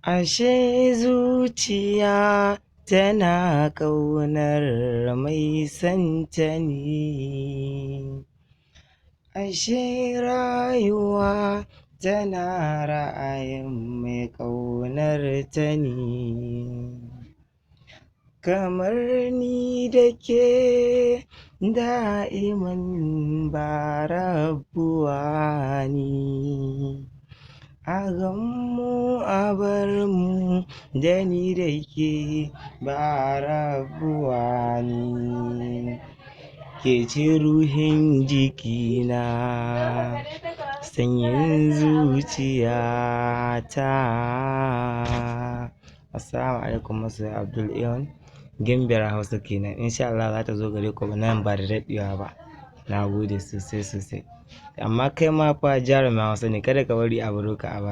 Ashe zuciya tana ƙaunar mai santa ne, ashe rayuwa tana ra'ayin mai ƙaunar ta ne. Kamar ni da ke da'iman ba rabuwa ne, a ganmu a barmu da ni da ke ba rabuwa ne. Ke ce ruhin jikina, sanyin zuciyata. Assalamu alaikum masoya Abdul Aeon Gambiyar Hausa kenan. Insha Allah za ta zo gare ku nan ba da daɗewa ba. Na gode sosai sosai. Amma kai ma fa jarumin Hausa ne, kada ka bari a baro ka a baya.